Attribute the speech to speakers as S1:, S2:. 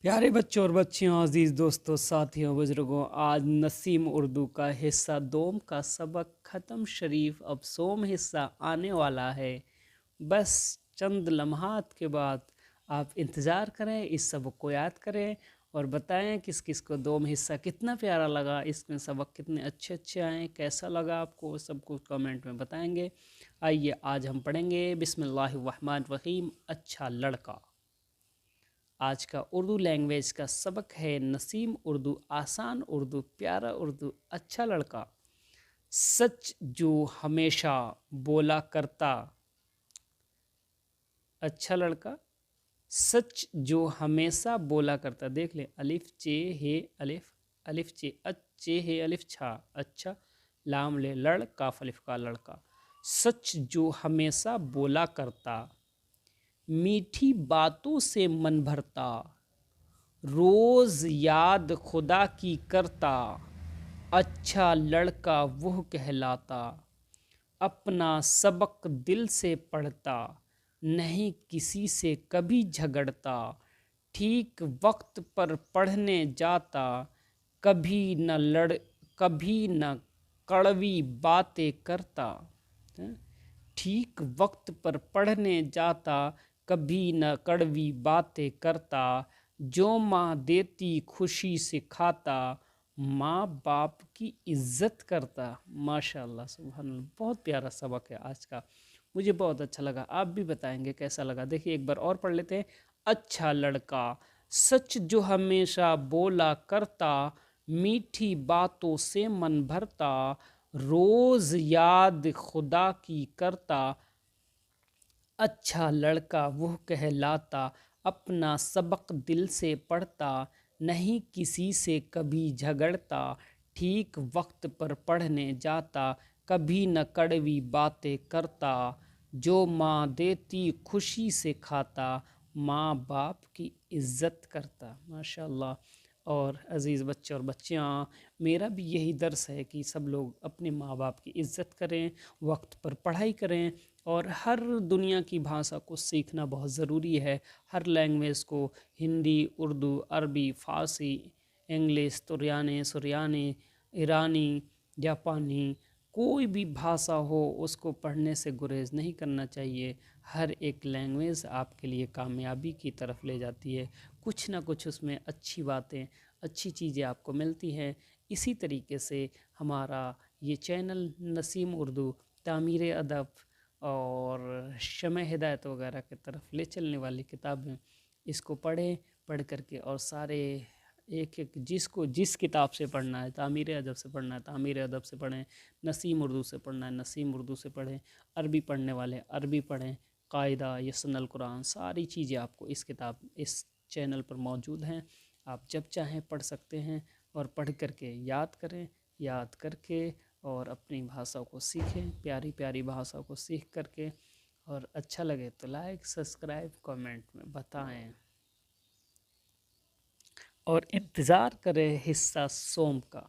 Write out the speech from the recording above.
S1: प्यारे बच्चों और बच्चियों, अजीज़ दोस्तों, साथियों, बुज़ुर्गों, आज नसीम उर्दू का हिस्सा दोम का सबक ख़त्म शरीफ अब सोम हिस्सा आने वाला है। बस चंद लम्हात के बाद आप इंतज़ार करें, इस सबक को याद करें और बताएं किस किस को दोम हिस्सा कितना प्यारा लगा, इसमें सबक कितने अच्छे अच्छे आए, कैसा लगा आपको, सब कुछ कमेंट में बताएंगे। आइए आज हम पढ़ेंगे बिस्मिल्लाहिर्रहमानिर्रहीम। अच्छा लड़का। आज का उर्दू लैंग्वेज का सबक है नसीम उर्दू, आसान उर्दू, प्यारा उर्दू, अच्छा लड़का। सच जो हमेशा बोला करता। अच्छा लड़का सच जो हमेशा बोला करता। देख ले, अलिफ चे हे अलिफ, अलिफ चे अच्छे हे अलिफ छा अच्छा, लाम ले लड़ काफ अलिफ का लड़का। सच जो हमेशा बोला करता, मीठी बातों से मन भरता, रोज़ याद खुदा की करता, अच्छा लड़का वह कहलाता, अपना सबक दिल से पढ़ता, नहीं किसी से कभी झगड़ता, ठीक वक्त पर पढ़ने जाता, कभी न कड़वी बातें करता। ठीक वक्त पर पढ़ने जाता, कभी न कड़वी बातें करता, जो माँ देती खुशी से खाता, माँ बाप की इज्जत करता। माशाल्लाह, सुभान, बहुत प्यारा सबक है आज का, मुझे बहुत अच्छा लगा। आप भी बताएंगे कैसा लगा। देखिए एक बार और पढ़ लेते हैं। अच्छा लड़का सच जो हमेशा बोला करता, मीठी बातों से मन भरता, रोज़ याद खुदा की करता, अच्छा लड़का वह कहलाता, अपना सबक दिल से पढ़ता, नहीं किसी से कभी झगड़ता, ठीक वक्त पर पढ़ने जाता, कभी न कड़वी बातें करता, जो माँ देती खुशी से खाता, माँ बाप की इज़्ज़त करता। माशाल्लाह। और अज़ीज़ बच्चे और बच्चियाँ, मेरा भी यही दर्स है कि सब लोग अपने माँ बाप की इज़्ज़त करें, वक्त पर पढ़ाई करें और हर दुनिया की भाषा को सीखना बहुत ज़रूरी है। हर लैंग्वेज को, हिंदी, उर्दू, अरबी, फ़ारसी, इंग्लिश, तुर्यानी, सुरयानी, ईरानी, जापानी, कोई भी भाषा हो उसको पढ़ने से गुरेज नहीं करना चाहिए। हर एक लैंग्वेज आपके लिए कामयाबी की तरफ ले जाती है। कुछ ना कुछ उसमें अच्छी बातें, अच्छी चीज़ें आपको मिलती हैं। इसी तरीके से हमारा ये चैनल नसीम उर्दू तामीर अदब और शमए हिदायत वगैरह की तरफ ले चलने वाली किताबें, इसको पढ़ें, पढ़ करके और सारे एक एक जिसको जिस किताब से पढ़ना है, तामीर अदब से पढ़ना है तामीर अदब से पढ़ें, नसीम उर्दू से पढ़ना है नसीम उर्दू से पढ़ें, अरबी पढ़ने वाले अरबी पढ़ें, कायदा, यसनल कुरान, सारी चीज़ें आपको इस चैनल पर मौजूद हैं। आप जब चाहें पढ़ सकते हैं और पढ़ करके याद करें, याद करके और अपनी भाषा को सीखें, प्यारी प्यारी भाषा को सीख करके। और अच्छा लगे तो लाइक, सब्सक्राइब, कमेंट में बताएं और इंतज़ार करें हिस्सा सोम का।